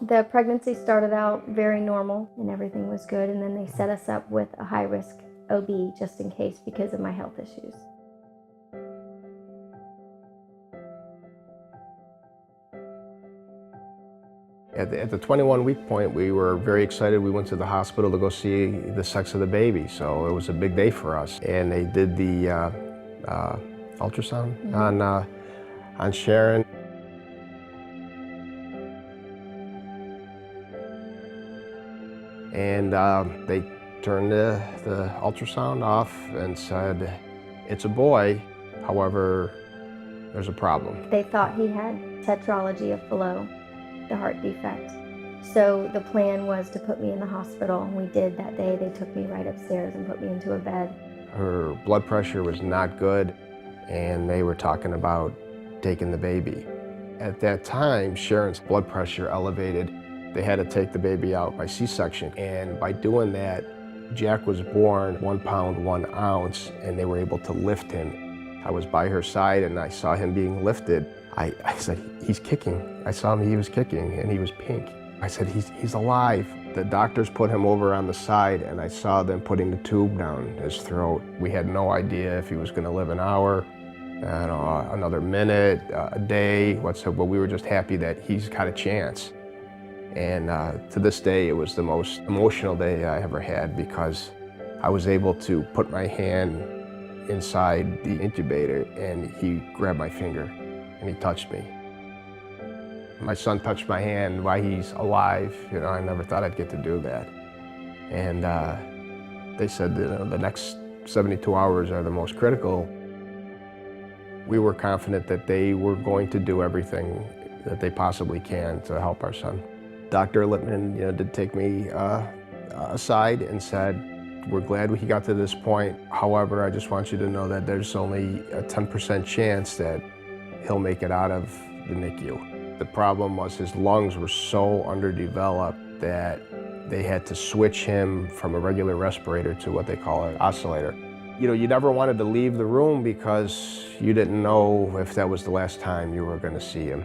The pregnancy started out very normal and everything was good, and then they set us up with a high-risk OB just in case because of my health issues. At the 21-week point, we were very excited. We went to the hospital to go see the sex of the baby, so it was a big day for us. And they did the ultrasound on Sharon. And they turned the ultrasound off and said, it's a boy, however, there's a problem. They thought he had tetralogy of Fallot, the heart defect. So the plan was to put me in the hospital, and we did that day. They took me right upstairs and put me into a bed. Her blood pressure was not good, and they were talking about taking the baby. At that time, Sharon's blood pressure elevated. They had to take the baby out by C-section, and by doing that, Jack was born 1 pound, 1 ounce, and they were able to lift him. I was by her side and I saw him being lifted. I said, he's kicking. I saw him, he was kicking, and he was pink. I said, he's alive. The doctors put him over on the side, and I saw them putting the tube down his throat. We had no idea if he was gonna live an hour, another minute, a day, but we were just happy that he's got a chance. And to this day, it was the most emotional day I ever had because I was able to put my hand inside the incubator and he grabbed my finger and he touched me. My son touched my hand while he's alive. You know, I never thought I'd get to do that. And they said that the next 72 hours are the most critical. We were confident that they were going to do everything that they possibly can to help our son. Dr. Lippman, did take me aside and said, we're glad he got to this point. However, I just want you to know that there's only a 10% chance that he'll make it out of the NICU. The problem was his lungs were so underdeveloped that they had to switch him from a regular respirator to what they call an oscillator. You never wanted to leave the room because you didn't know if that was the last time you were going to see him.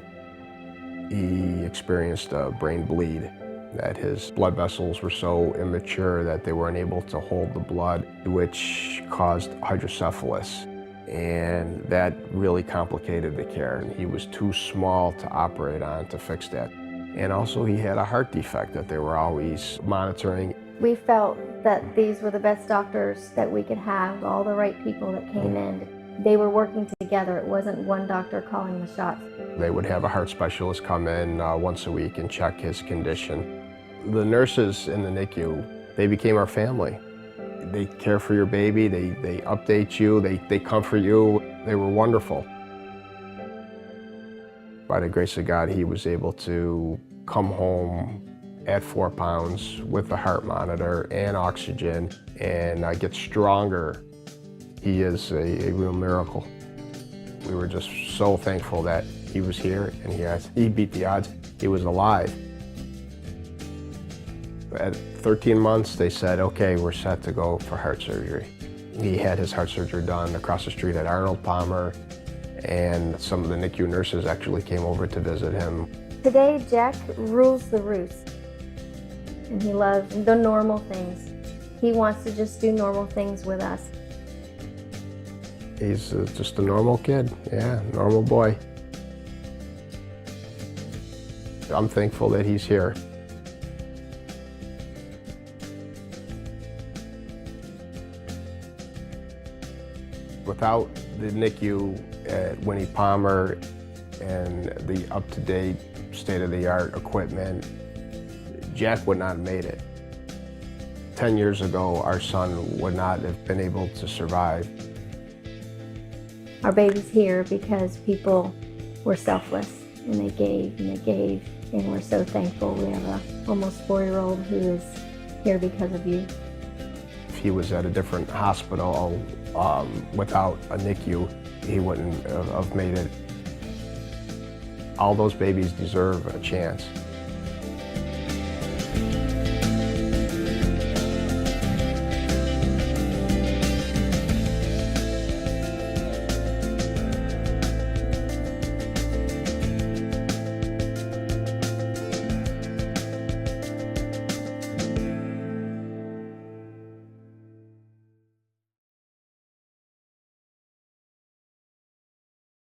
He experienced a brain bleed, that his blood vessels were so immature that they weren't able to hold the blood, which caused hydrocephalus. And that really complicated the care. He was too small to operate on to fix that. And also he had a heart defect that they were always monitoring. We felt that these were the best doctors that we could have, all the right people that came in. They were working together. It wasn't one doctor calling the shots. They would have a heart specialist come in once a week and check his condition. The nurses in the NICU, they became our family. They care for your baby, they update you, they comfort you. They were wonderful. By the grace of God, he was able to come home at 4 pounds with a heart monitor and oxygen and get stronger. He is a real miracle. We were just so thankful that he was here and he beat the odds. He was alive. At 13 months, they said, okay, we're set to go for heart surgery. He had his heart surgery done across the street at Arnold Palmer, and some of the NICU nurses actually came over to visit him. Today, Jack rules the roost, and he loves the normal things. He wants to just do normal things with us. He's just a normal kid, yeah, normal boy. I'm thankful that he's here. Without the NICU at Winnie Palmer and the up-to-date, state-of-the-art equipment, Jack would not have made it. 10 years ago, our son would not have been able to survive. Our baby's here because people were selfless, and they gave, and we're so thankful. We have a almost 4-year-old who is here because of you. If he was at a different hospital without a NICU, he wouldn't have made it. All those babies deserve a chance.